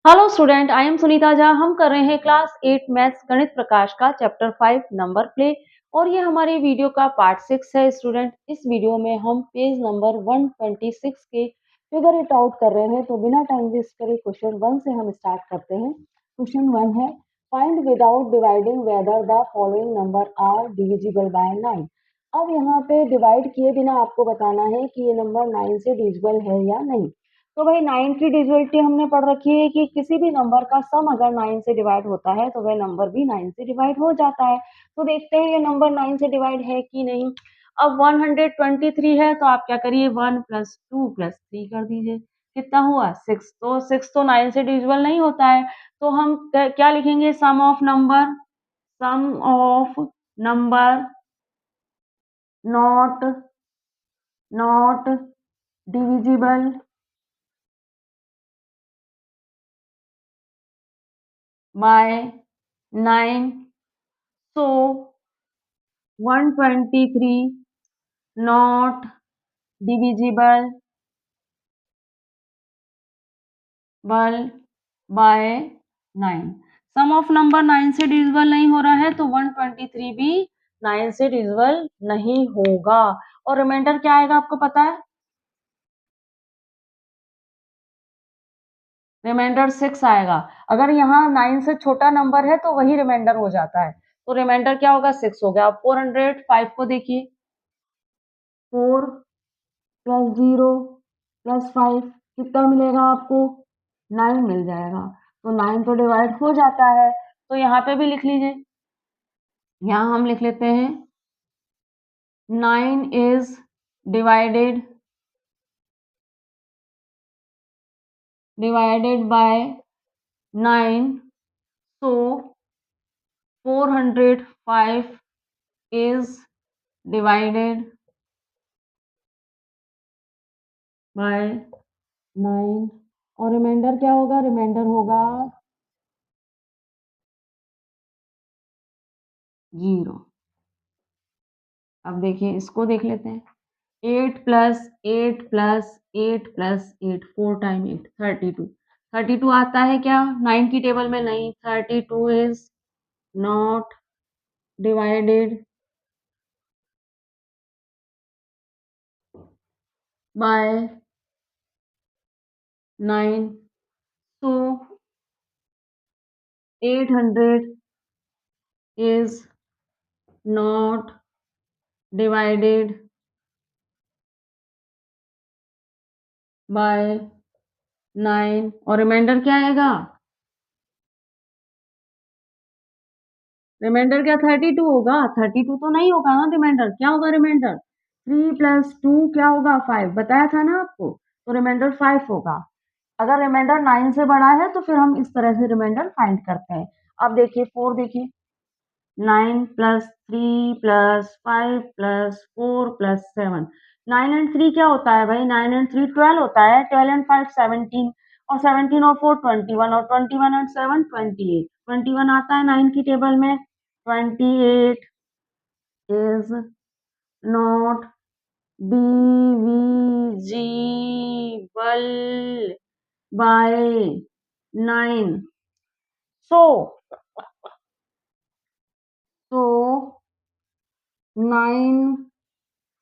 Hello student, I am Sunita Jha. हम कर रहे हैं क्लास 8 मैथ्स गणित प्रकाश का चैप्टर 5 नंबर प्ले और ये हमारे वीडियो का पार्ट 6 है। स्टूडेंट, इस वीडियो में हम पेज नंबर 126 के फिगर इट आउट कर रहे हैं। तो बिना टाइम वेस्ट करे क्वेश्चन 1 से हम स्टार्ट करते हैं। क्वेश्चन 1 है, find without dividing whether the following number are divisible by 9। अब यहाँ पे डिवाइड किए बिना आपको बताना है कि ये नंबर 9 से डिविजिबल है या नहीं। तो भाई 9 की डिविजिबिलिटी हमने पढ़ रखी है कि किसी भी नंबर का सम अगर 9 से डिवाइड होता है तो वह नंबर भी 9 से डिवाइड हो जाता है। तो देखते हैं ये नंबर 9 से डिवाइड है कि नहीं। अब 123 है तो आप क्या करिए, 1 + 2 + 3 कर दीजिए। कितना हुआ? 6। तो 6 तो 9 से डिविजिबल नहीं होता है। तो हम क्या लिखेंगे? Sum of number not not divisible by 9। So 123 not divisible by 9। Sum of number 9 से डिविजिबल नहीं हो रहा है तो 123 भी 9 से डिविजिबल नहीं होगा। और रिमाइंडर क्या आएगा आपको पता है? रिमाइंडर 6 आएगा। अगर यहाँ 9 से छोटा नंबर है तो वही रिमाइंडर हो जाता है। तो रिमाइंडर क्या होगा? 6 हो गया। अब 405 को देखिए, 4 + 0 + 5 कितना मिलेगा आपको? 9 मिल जाएगा। तो 9 तो डिवाइड हो जाता है। तो यहाँ पे भी लिख लीजिए। यहाँ हम लिख लेते हैं 9 is divided by 9। So 405 is divided by 9। और रिमाइंडर क्या होगा? रिमाइंडर होगा 0। अब देखिए, इसको देख लेते हैं। 8 + 8 + 8 + 8 4 टाइम 8 32। 32 आता है क्या 9 की टेबल में? नहीं। 32 is not divided by 9। So 800 is not divided by 9। और रिमाइंडर क्या आएगा? रिमाइंडर क्या 32 होगा? 32 तो नहीं होगा ना रिमाइंडर। क्या होगा रिमाइंडर? 3 + 2 क्या होगा? 5। बताया था ना आपको। तो रिमाइंडर 5 होगा। अगर रिमाइंडर 9 से बड़ा है तो फिर हम इस तरह से रिमाइंडर फाइंड करते हैं। अब देखिए 4 देखिए, 9 + 3 + 5 + 4 + 7। 9 एंड 3 क्या होता है भाई? 9 एंड 3 12 होता है। 12 एंड 5 17 और 17 और 4 21 और 21 एंड 7 28। 21 आता है 9 की टेबल में। 28 is not divisible by 9. So 9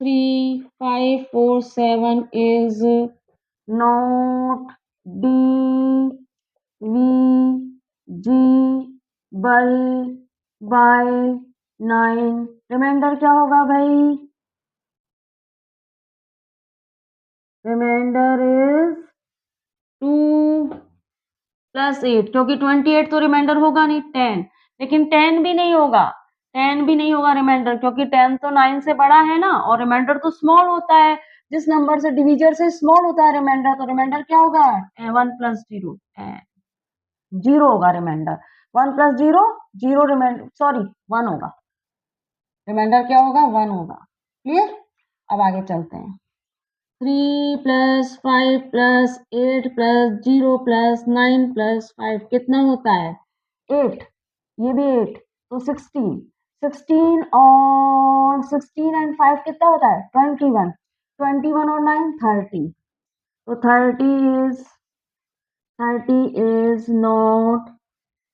3 5 4 7 is not divisible by 9। Reminder क्या होगा भाई? रिमाइंडर इज 2 + 8, क्योंकि 28 तो रिमाइंडर होगा नहीं। 10, लेकिन 10 भी नहीं होगा। 10 भी नहीं होगा रिमाइंडर, क्योंकि 10 तो 9 से बड़ा है ना। और रिमाइंडर तो स्मॉल होता है। जिस नंबर से डिविजर से स्मॉल होता है रिमाइंडर, तो रिमाइंडर क्या होगा? 1 + 0 0 होगा रिमाइंडर। 1 + 0 0 रिमाइंडर, सॉरी 1 होगा। रिमाइंडर क्या होगा? 1 होगा। क्लियर? अब आगे चलते हैं। 3 + 5 + 8 + 0 + 9 + 5 कितना होता है? 8। ये भी 8, तो 16। 16 और 16 एंड 5 कितना होता है? 21। 21 और 9 30। तो 30 is 30 is not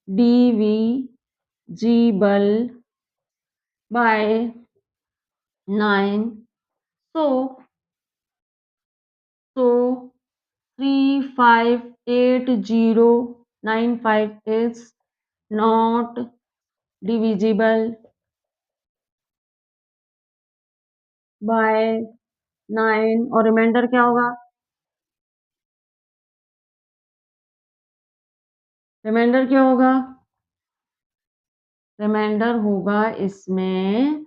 divisible by 9. So 358095 is not divisible by 9 और रिमाइंडर क्या होगा? रिमाइंडर क्या होगा? रिमाइंडर होगा इसमें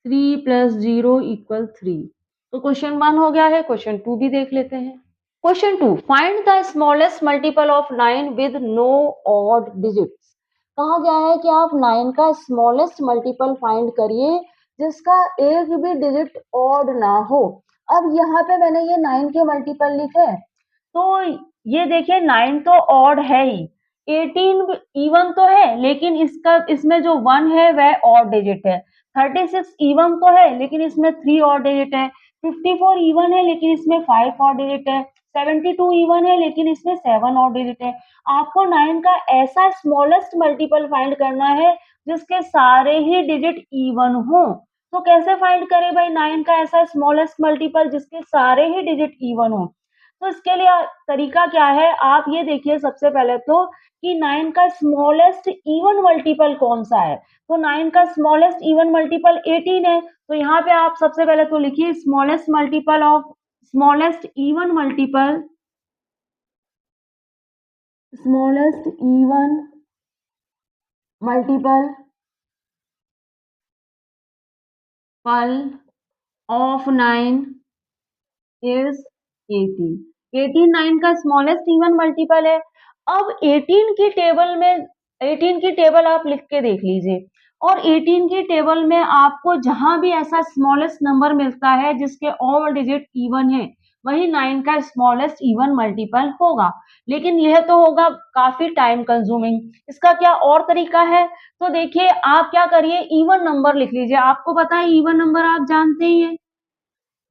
3 + 0 = 3। तो क्वेश्चन 1 हो गया है। क्वेश्चन 2 भी देख लेते हैं। Question 2, find the smallest multiple of 9 with no odd digits. कहा गया है कि आप 9 का स्मॉलेस्ट मल्टीपल फाइंड करिए जिसका एक भी डिजिट ऑड ना हो। अब यहाँ पे मैंने ये 9 के मल्टीपल लिखे, तो ये देखिए 9 तो ऑड है ही, 18 इवन तो है लेकिन इसमें जो 1 है वह ऑड डिजिट है, 36 इवन तो है लेकिन इसमें 3 ऑड डिजिट है, 54 इवन है लेकिन इसमें 5 ऑड डिजिट है, 72 इवन है लेकिन इसमें 7 ऑड डिजिट है। आपको 9 का ऐसा स्मॉलेस्ट मल्टीपल फाइंड करना है जिसके सारे ही डिजिट इवन हो। तो कैसे फाइंड करें भाई 9 का ऐसा स्मॉलेस्ट मल्टीपल जिसके सारे ही डिजिट इवन हो? तो इसके लिए तरीका क्या है, आप ये देखिए सबसे पहले तो कि 9 का स्मॉलेस्ट इवन मल्टीपल कौन सा है। तो 9 का स्मॉलेस्ट इवन मल्टीपल 18 है, तो यहाँ पे आप सबसे पहले तो लिखिए smallest multiple of smallest even multiple पल ऑफ 9 इज 18। 18 9 का स्मॉलेस्ट इवन मल्टीपल है। अब 18 की टेबल आप लिख के देख लीजिए और 18 की टेबल में आपको जहां भी ऐसा स्मॉलेस्ट नंबर मिलता है जिसके ऑल डिजिट इवन है वही 9 का स्मॉलेस्ट इवन मल्टीपल होगा। लेकिन यह तो होगा काफी टाइम कंज्यूमिंग। इसका क्या और तरीका है? तो देखिए आप क्या करिए, इवन नंबर लिख लीजिए। आपको पता है इवन नंबर आप जानते ही हैं।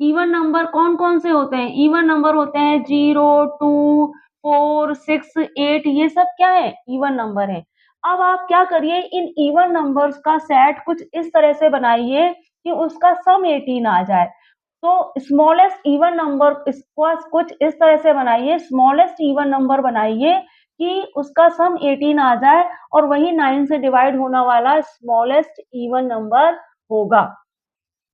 इवन नंबर कौन कौन से होते हैं? इवन नंबर होते हैं 0, 2, 4, 6, 8, ये सब क्या है? इवन नंबर है। अब आप क्या करिए, इन इवन नंबर्स का सेट कुछ इस तरह से बनाइए कि उसका सम 18 आ जाए। तो स्मॉलेस्ट इवन नंबर इसको कुछ इस तरह से बनाइए, स्मॉलेस्ट इवन नंबर बनाइए कि उसका सम 18 आ जाए और वही 9 से डिवाइड होने वाला स्मॉलेस्ट इवन नंबर होगा।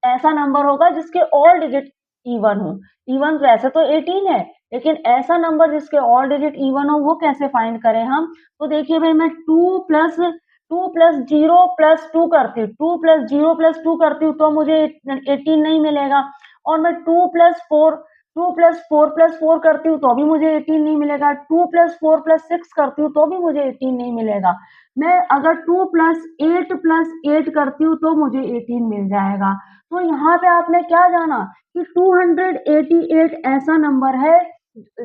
ऐसा नंबर होगा जिसके ऑल डिजिट इवन हो। इवन वैसे तो 18 है लेकिन ऐसा नंबर जिसके ऑल डिजिट इवन हो वो कैसे फाइंड करें हम? तो देखिए भाई मैं 2 प्लस 0 प्लस 2 करती हूँ, 2 प्लस 0 प्लस 2 करती हूँ तो मुझे 18 नहीं मिलेगा। और मैं 2 प्लस 4 प्लस 4 करती हूँ तो भी मुझे 18 नहीं मिलेगा। 2 प्लस 4 प्लस 6 करती हूँ तो भी मुझे 18 नहीं मिलेगा। मैं अगर 2 प्लस 8 करती हूँ तो मुझे 18 मिल जाएगा। तो यहाँ पे आपने क्या जाना कि 288 ऐसा नंबर है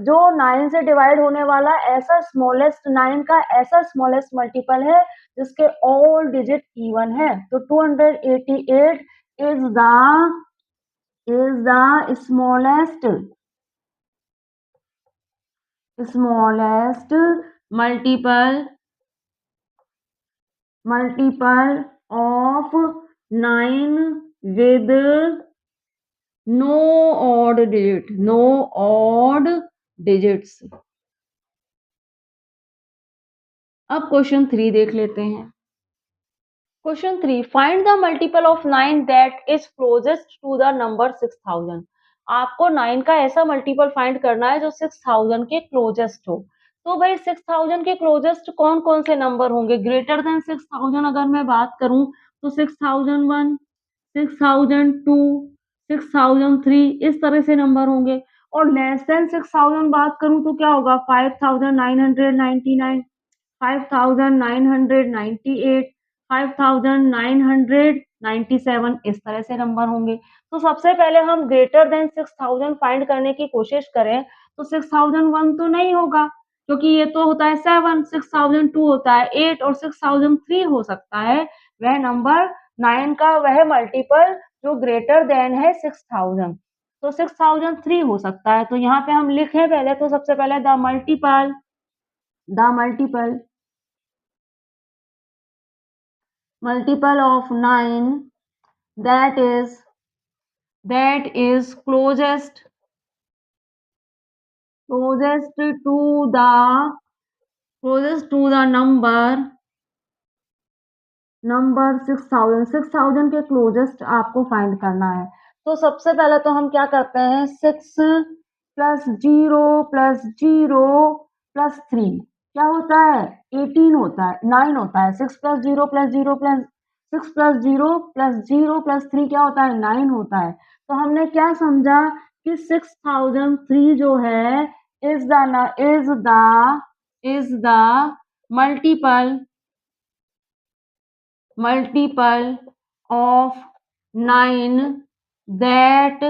जो 9 से डिवाइड होने वाला ऐसा स्मॉलेस्ट 9 का ऐसा स्मॉलेस्ट मल्टीपल है जिसके ऑल डिजिट इवन है। तो 288 is the smallest multiple of 9 with no odd digits। अब क्वेश्चन 3 देख लेते हैं। Question 3, find the multiple of 9 that is closest to the number 6000। आपको 9 का ऐसा मल्टीपल फाइंड करना है जो 6000 के क्लोजेस्ट हो। तो भाई 6000 के क्लोजेस्ट कौन कौन से नंबर होंगे? ग्रेटर देन 6000 अगर मैं बात करूं तो 6001, 6002, 6003 इस तरह से नंबर होंगे। और लेस देन 6000 बात करूं तो क्या होगा? 5999, 5998, 5997 इस तरह से नंबर होंगे। तो सबसे पहले हम ग्रेटर देन 6000 फाइंड करने की कोशिश करें तो 6001 तो नहीं होगा क्योंकि ये तो होता है 7, 6002 होता है 8 और 6003 हो सकता है वह नंबर 9 का वह मल्टीपल जो ग्रेटर देन है 6000। तो 6003 हो सकता है। तो यहाँ पे हम लिखें पहले तो सबसे पहले the multiple the multiple of 9 that is closest to the number 6000 के क्लोजेस्ट आपको फाइंड करना है। तो सबसे पहले तो हम क्या करते हैं, 6 प्लस 0 प्लस 0 प्लस 3 क्या होता है, 18 होता है, 9 होता है। 6 plus 0 plus 0 plus 6 plus 0 plus 0 plus 3 क्या होता है, 9 होता है। तो हमने क्या समझा कि 6003 जो है is the multiple of 9 that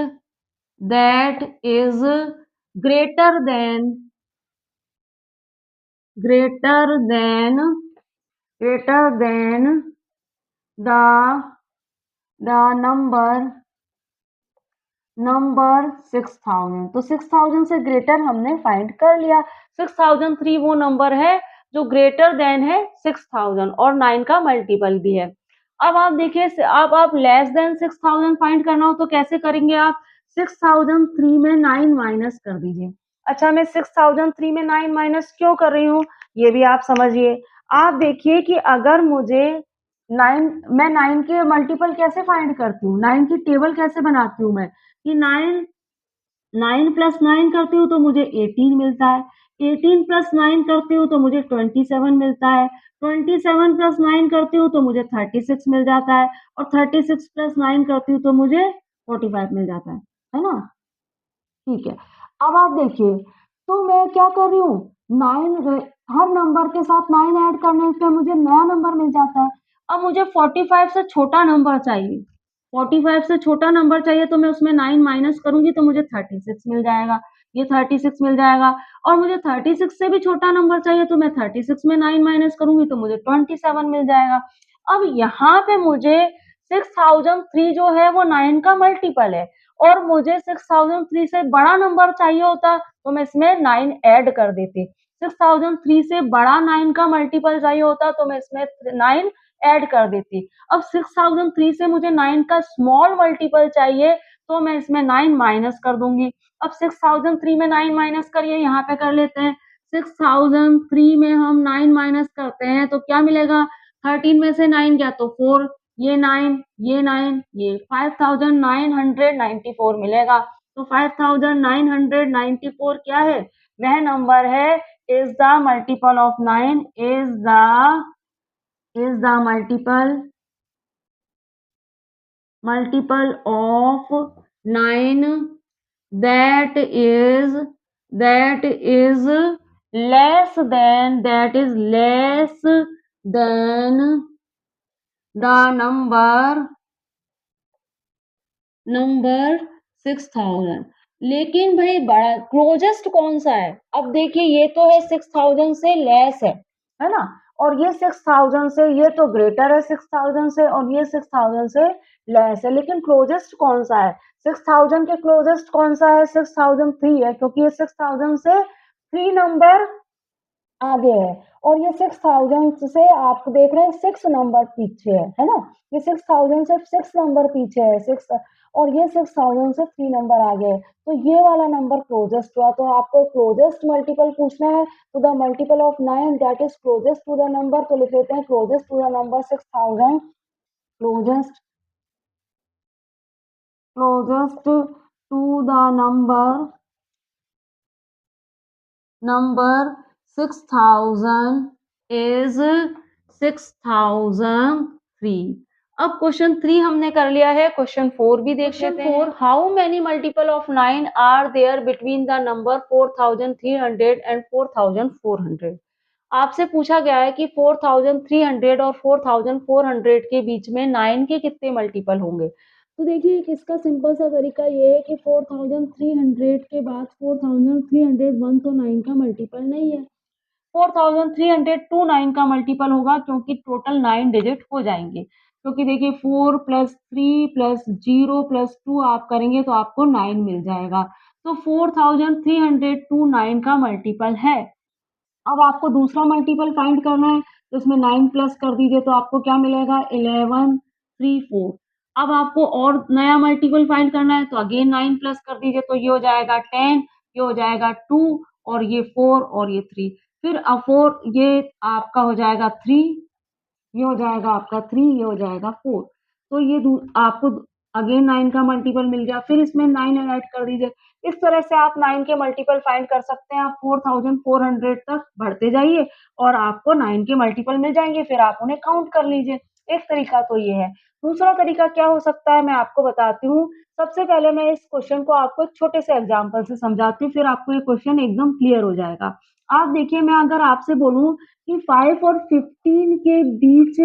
is greater than the number 6000। तो 6000 से ग्रेटर हमने फाइंड कर लिया। 6003 वो नंबर है जो ग्रेटर देन है 6000 और 9 का मल्टीपल भी है। अब आप देखिए, अब आप लेस देन 6000 फाइंड करना हो तो कैसे करेंगे आप, 6003 में 9 माइनस कर दीजिए। अच्छा, मैं 6003 में 9 माइनस क्यों कर रही हूँ ये भी आप समझिए। आप देखिए कि अगर मुझे 9 मैं 9 के मल्टीपल कैसे फाइंड करती हूँ, 9 की टेबल कैसे बनाती हूँ मैं, कि 9 प्लस 9 करती हूँ तो मुझे 18 मिलता है, 18 प्लस 9 करती हूँ तो मुझे 27 मिलता है, 27 प्लस 9 करती हूँ तो मुझे 36 मिल जाता है, और 36 प्लस 9 करती हूँ तो मुझे 45 मिल जाता है ना। ठीक है, अब आप देखिए, तो मैं क्या कर रही हूँ, 9 हर नंबर के साथ 9 ऐड करने पे मुझे नया नंबर मिल जाता है। अब मुझे 45 से छोटा नंबर चाहिए, 45 से छोटा नंबर चाहिए तो मैं उसमें 9 माइनस करूंगी तो मुझे 36 मिल जाएगा, ये 36 मिल जाएगा। और मुझे 36 से भी छोटा नंबर चाहिए तो मैं 36 में 9 माइनस करूंगी तो मुझे 27 मिल जाएगा। अब यहाँ पे मुझे 6003 जो है वो 9 का मल्टीपल है, और मुझे 6003 से बड़ा नंबर चाहिए होता तो मैं इसमें 9 ऐड कर देती। 6003 से बड़ा 9 का मल्टीपल चाहिए होता तो मैं इसमें 9 ऐड कर देती। अब 6003 से मुझे 9 का स्मॉल मल्टीपल चाहिए तो मैं इसमें 9 माइनस कर दूंगी। अब 6003 में 9 माइनस करिए, यहाँ पे कर लेते हैं। 6003 में हम 9 माइनस करते हैं तो क्या मिलेगा, 13 में से 9 गया तो 4, ये 9 ये 9 ये 5994 मिलेगा। तो 5994 क्या है, वह नंबर है, is the multiple of 9, is the multiple of 9 that is less than the number 6000। लेकिन भाई बड़ा क्लोजेस्ट कौन सा है, अब देखिए ये तो है 6000 से लेस है ना, और ये 6000 से, ये तो ग्रेटर है 6000 से, और ये 6000 से लेस है। लेकिन क्लोजेस्ट कौन सा है, 6000 के क्लोजेस्ट कौन सा है, 6003 है, क्योंकि ये 6000 से 3 नंबर आगे है, और ये 6000 से आप देख रहे हैं 6 नंबर पीछे है ना। ये 6000 से 6 नंबर पीछे है, 6, और ये 6000 से 3 नंबर आगे है। तो ये वाला नंबर क्लोजेस्ट हुआ। तो आपको क्लोजेस्ट मल्टीपल पूछना है तो the multiple of 9 that is closest to the number, तो लिख लेते हैं closest to the number 6000, closest to the number 6000 is 6003। अब क्वेश्चन 3 हमने कर लिया है, क्वेश्चन 4 भी देख लेते हैं। How many multiple of 9 are there between the number 4300 and 4400। आपसे पूछा गया है कि 4300 और 4400 के बीच में 9 के कितने मल्टीपल होंगे। तो देखिए इसका सिंपल सा तरीका ये है कि 4300 के बाद 4301 तो 9 का मल्टीपल नहीं है, 4302 9 का मल्टीपल होगा, क्योंकि टोटल 9 डिजिट हो जाएंगे। क्योंकि देखिए 4 प्लस 3 प्लस 0 प्लस 2 आप करेंगे तो आपको 9 मिल जाएगा। तो 4302 9 का मल्टीपल है। अब आपको दूसरा मल्टीपल फाइंड करना है, तो इसमें 9 प्लस कर दीजिए तो आपको क्या मिलेगा 11, 3, 4। अब आपको और नया मल्टीपल फाइंड करना है, तो अगेन 9 प्लस कर दीजिए तो ये हो जाएगा 10, ये हो जाएगा 2 और ये 4 और ये 3। फिर 4 ये आपका हो जाएगा 3, ये हो जाएगा आपका 3, ये हो जाएगा 4। तो ये आपको अगेन 9 का मल्टीपल मिल गया, फिर इसमें 9 ऐड कर दीजिए। इस तरह से आप 9 के मल्टीपल फाइंड कर सकते हैं। आप 4400 तक बढ़ते जाइए और आपको 9 के मल्टीपल मिल जाएँगे, फिर आप उन्हें काउंट कर लीजिए। एक तरीका तो ये है। दूसरा तरीका क्या हो सकता है, मैं आपको बताती हूँ। सबसे पहले मैं इस क्वेश्चन को आपको एक छोटे से एग्जाम्पल से समझाती हूँ, फिर आपको ये क्वेश्चन एकदम क्लियर हो जाएगा। आप देखिए, मैं अगर आपसे बोलूँ कि 5 और 15 के बीच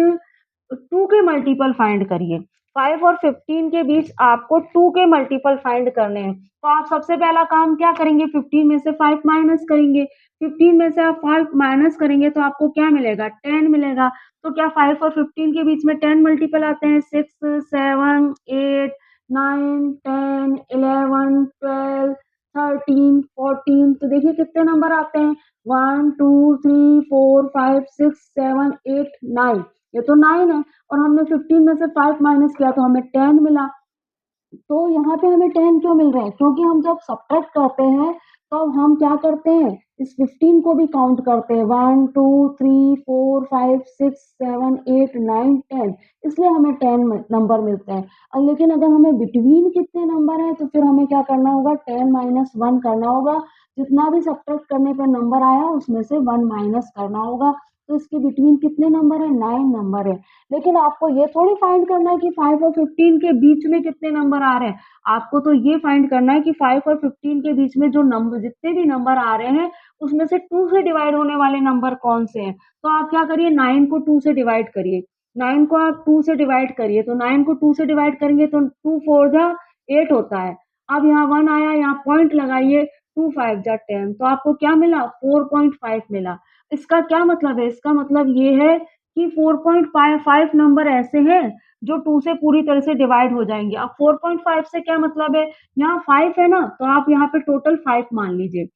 2 के मल्टीपल फाइंड करिए। 5 और 15 के बीच आपको 2 के मल्टीपल फाइंड करने हैं। तो आप सबसे पहला काम क्या करेंगे, 15 में से 5 माइनस करेंगे। 15 में से आप 5 माइनस करेंगे तो आपको क्या मिलेगा 10 मिलेगा। तो क्या 5 और 15 के बीच में 10 मल्टीपल आते हैं? 6, 7, 8, 9, 10, 11, 12, 13, 14। तो देखिए कितने नंबर आते हैं 1, 2, 3, 4, 5, 6, 7, 8, 9। ये तो 9 है और हमने 15 में से 5 माइनस किया तो हमें 10 मिला। तो यहाँ पे हमें 10 क्यों मिल रहे हैं? क्योंकि हम जब सब्ट्रैक्ट करते हैं, तो हम क्या करते हैं, इस 15 को भी काउंट करते हैं 1, 2, 3, 4, 5, 6, 7, 8, 9, 10। इसलिए हमें 10 नंबर मिलते हैं। लेकिन अगर हमें बिटवीन कितने नंबर हैं, तो फिर हमें क्या करना होगा 10 माइनस 1 करना होगा। जितना भी सब्ट्रैक्ट करने पर नंबर आया उसमें से 1 माइनस करना होगा। तो इसके बिटवीन कितने नंबर है 9 नंबर है। लेकिन आपको ये थोड़ी फाइंड करना है कि 5 और 15 के बीच में कितने नंबर आ रहे हैं। आपको तो ये फाइंड करना है कि 5 और 15 के बीच में जो नंबर जितने भी नंबर आ रहे हैं, उसमें से 2 से डिवाइड होने वाले नंबर कौन से हैं। तो आप क्या करिए 9 को 2 से डिवाइड करिए। 9 को आप 2 से डिवाइड करिए, तो 9 को 2 से डिवाइड करेंगे तो 2 4 जा 8 होता है। अब यहाँ 1 आया, यहाँ पॉइंट लगाइए, 2 5 जा 10, तो आपको क्या मिला 4.5 मिला। इसका क्या मतलब है? इसका मतलब ये है कि 4.5 नंबर ऐसे हैं जो 2 से पूरी तरह से डिवाइड हो जाएँगे। अब 4.5 से क्या मतलब है? यहाँ 5 है ना, तो आप यहाँ पे टोटल 5 मान लीजिए।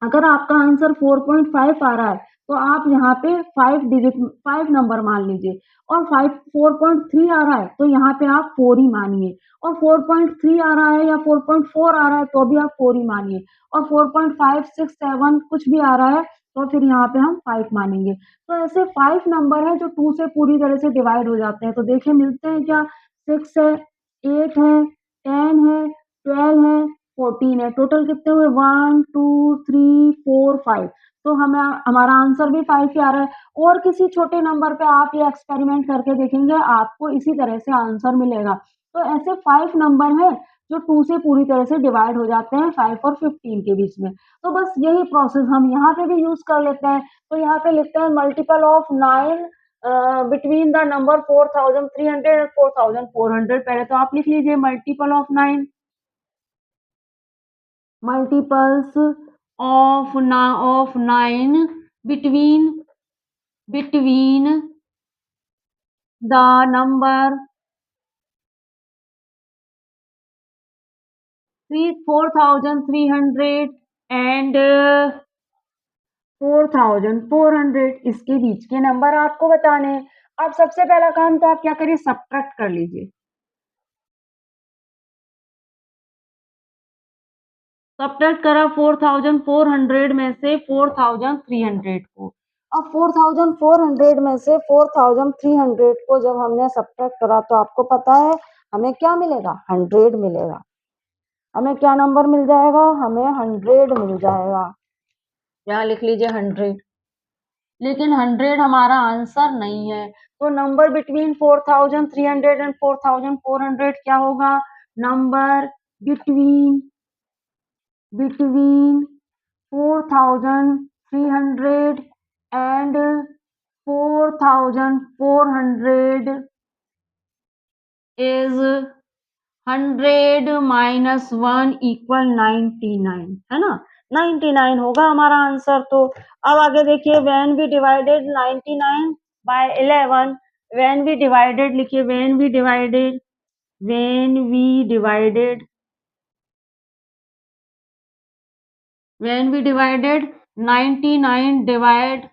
अगर आपका आंसर 4.5 आ रहा है, तो आप यहाँ पे 5 नंबर मान लीजिए और 4.3 आ रहा है, तो यहाँ पे आप 4 ही मानिए और 4.3 आ रहा है या 4.4 आ रहा है, तो भी आप 4 ही मानिए और 4.5, 6, 7 कुछ भी आ रहा है, तो फिर यहाँ पे हम 5 मानेंगे। तो ऐसे 5 नंबर हैं जो 2 से पूरी तरह से डिवाइड हो जाते हैं। तो देखिए मिलते हैं क्या 6 है, 8 है, 10 है, 12 है, 14 है। टोटल कितने हुए 1, 2, 3, 4, 5। तो हमें हमारा आंसर भी 5 ही आ रहा है। और किसी छोटे नंबर पे आप ये एक्सपेरिमेंट करके देखेंगे, आपको इसी तरह से आंसर मिलेगा। तो ऐसे 5 नंबर हैं जो 2 से पूरी तरह से डिवाइड हो जाते हैं 5 और 15 के बीच में। तो बस यही प्रोसेस हम यहाँ पे भी यूज़ कर लेते हैं। तो यहाँ पे लिखते हैं multiple of 9 between the number 4300 and 4400। पहले तो आप लिख लीजिए multiple of 9, multiples of 9 between the number 4300 and 4400, इसके बीच के नंबर आपको बताने हैं। अब सबसे पहला काम तो आप क्या करिए सब्ट्रैक्ट कर लीजिए। सब्ट्रैक्ट करा 4400 में से 4300 को। अब 4400 में से 4300 को जब हमने सब्ट्रैक्ट करा तो आपको पता है हमें क्या मिलेगा 100 मिलेगा। हमें क्या नंबर मिल जाएगा, हमें 100 मिल जाएगा। यहाँ लिख लीजिए 100। लेकिन 100 हमारा आंसर नहीं है, तो नंबर बिटवीन 4300 एंड 4400 क्या होगा, number between 4300 and 4400 is 100 minus 1 equal 99, है ना। 99 होगा हमारा आंसर। तो अब आगे देखिए when we divided 99 by 11, when we divided लिखिए when we divided 99 99 divide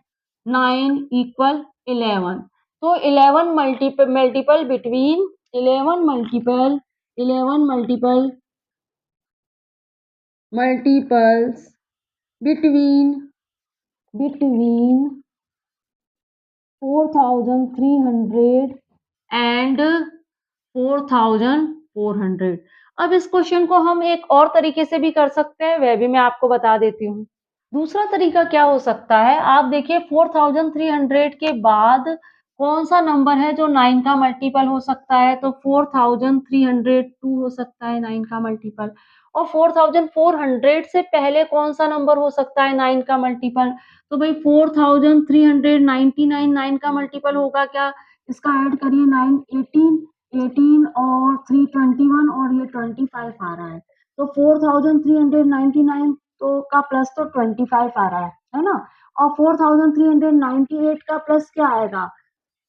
9 equal 11। तो 11 multiple between 11 multiples between 4300 and 4400। अब इस क्वेश्चन को हम एक और तरीके से भी कर सकते हैं, वह भी मैं आपको बता देती हूँ। दूसरा तरीका क्या हो सकता है, आप देखिए 4300 के बाद कौन सा नंबर है जो 9 का मल्टीपल हो सकता है, तो 4302 हो सकता है 9 का मल्टीपल। और 4400 से पहले कौन सा नंबर हो सकता है 9 का मल्टीपल, तो भाई 4399 9 का मल्टीपल होगा क्या, इसका ऐड करिए 9 18 और 321 और ये 25 आ रहा है, तो 4399 तो का प्लस तो 25 आ रहा है ना। और 4398 का प्लस क्या आएगा,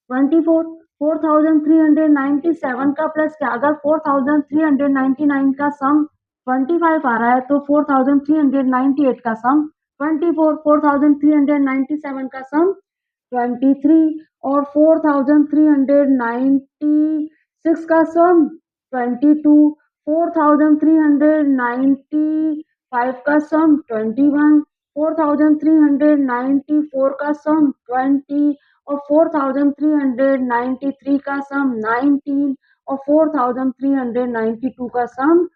24। 4397 का प्लस क्या, अगर 4399 का सम 25 आ रहा है तो 4398 का सम 24, 4397 का सम 23 और 4396 का सम 22, 4395 का सम 21, 4394 का सम 20 और 4393 का सम 19 और 4392 का सम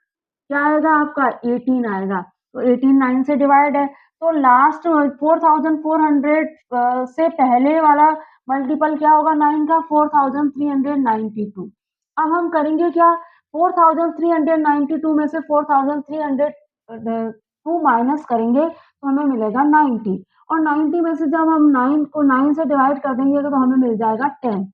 क्या आएगा आपका 18 आएगा। तो 18 9 से डिवाइड है, तो लास्ट 4400 से पहले वाला मल्टीपल क्या होगा 9 का, 4392। अब हम करेंगे क्या, 4392 में से 4302 माइनस करेंगे तो हमें मिलेगा 90, और 90 में से जब हम 9 को 9 से डिवाइड कर देंगे तो हमें मिल जाएगा 10।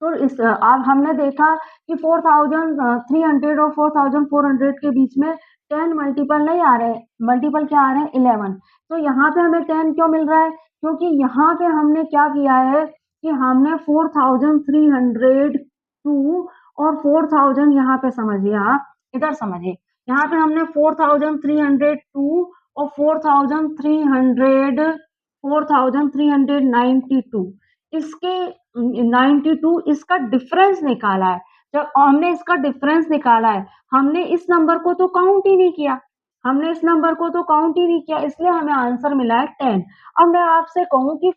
तो इस अब हमने देखा कि 4300 और 4400 के बीच में 10 मल्टीपल नहीं आ रहे, मल्टीपल क्या आ रहे हैं 11। तो यहाँ पे हमें 10 क्यों मिल रहा है, क्योंकि यहाँ पे हमने क्या किया है कि हमने 4302 और 4000, यहाँ पे समझिए आप, इधर समझिए, यहाँ पे हमने 4302 और 4392 इसके 92 इसका डिफरेंस निकाला है। जब हमने इसका डिफरेंस निकाला है, हमने इस नंबर को तो काउंट ही नहीं किया, इसलिए हमें आंसर मिला है 10। अब मैं आपसे कहूँ कि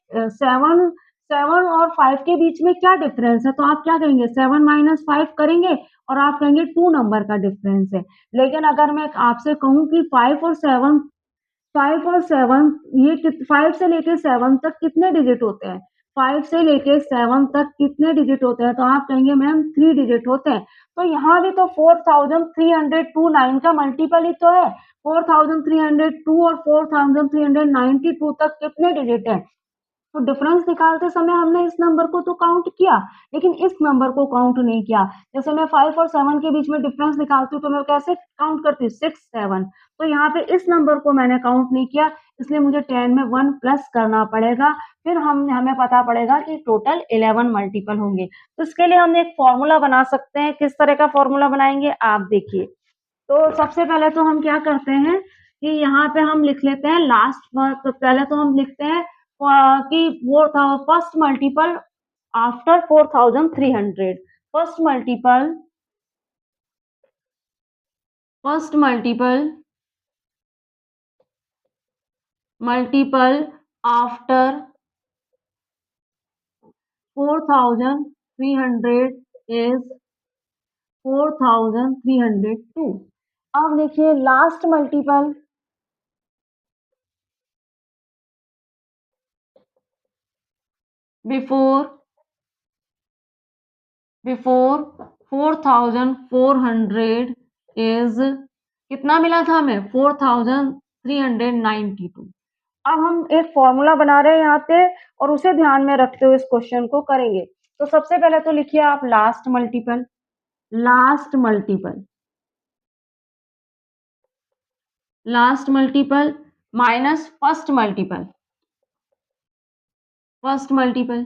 7 और 5 के बीच में क्या डिफरेंस है, तो आप क्या कहेंगे 7 माइनस 5 करेंगे और आप कहेंगे 2 नंबर का डिफरेंस है। लेकिन अगर मैं आपसे कहूँ कि 5 और 7 ये 5 से लेके 7 तक कितने डिजिट होते हैं, 5 से लेके 7 तक कितने डिजिट होते हैं, तो आप कहेंगे मैम 3 डिजिट होते हैं। तो यहाँ भी तो 4302 9 का मल्टीपल ही तो है, 4302 और 4392 तक कितने डिजिट है, तो डिफरेंस निकालते समय हमने इस नंबर को तो काउंट किया, लेकिन इस नंबर को काउंट नहीं किया। जैसे मैं 5 और 7 के बीच में डिफरेंस निकालती हूँ तो मैं कैसे काउंट करती हूँ 6 7, तो यहाँ पे इस नंबर को मैंने काउंट नहीं किया, इसलिए मुझे 10 में 1 प्लस करना पड़ेगा, फिर हमें पता पड़ेगा कि टोटल 11 मल्टीपल होंगे। तो इसके लिए हम एक फॉर्मूला बना सकते हैं, किस तरह का फॉर्मूला बनाएंगे आप देखिए। तो सबसे पहले तो हम क्या करते हैं कि यहाँ पे हम लिख लेते हैं लास्ट, तो पहले तो हम लिखते हैं कि वो था first multiple after 4300, first multiple after 4300 is 4302। अब देखिए लास्ट मल्टीपल बिफोर 4400 इज कितना मिला था हमें 4392। अब हम एक फॉर्मूला बना रहे हैं यहाँ पे और उसे ध्यान में रखते हुए इस क्वेश्चन को करेंगे। तो सबसे पहले तो लिखिए आप last multiple minus first multiple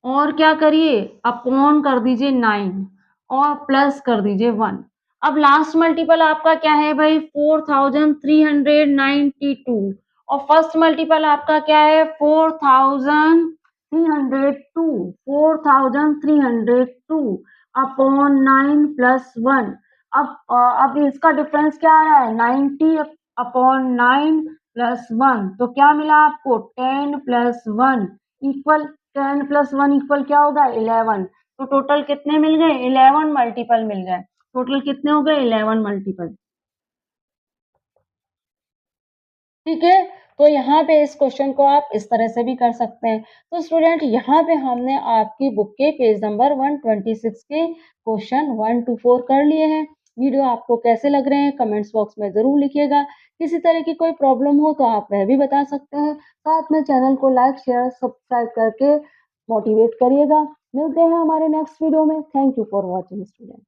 और क्या करिए अपॉन कर दीजिए 9 और प्लस कर दीजिए 1। अब लास्ट मल्टीपल आपका क्या है भाई 4392 और फर्स्ट मल्टीपल आपका क्या है 4302 4302 अपॉन 9 प्लस 1। अब इसका डिफरेंस क्या आ रहा है 90 अपॉन 9 प्लस 1 तो क्या मिला आपको 10 प्लस 1 इक्वल 10 प्लस 1 इक्वल क्या होगा 11। तो टोटल कितने मिल गए 11 मल्टीपल मिल गए। टोटल कितने हो गए 11 मल्टीपल। ठीक है, तो यहाँ पे इस क्वेश्चन को आप इस तरह से भी कर सकते हैं। तो स्टूडेंट यहाँ पे हमने आपकी बुक के पेज नंबर 126 के क्वेश्चन 1 टू 4 कर लिए हैं। वीडियो आपको कैसे लग रहे हैं कमेंट्स बॉक्स में ज़रूर लिखिएगा। किसी तरह की कोई प्रॉब्लम हो तो आप वह भी बता सकते हैं। साथ में चैनल को लाइक, शेयर, सब्सक्राइब करके मोटिवेट करिएगा। मिलते हैं हमारे नेक्स्ट वीडियो में। Thank you for watching student.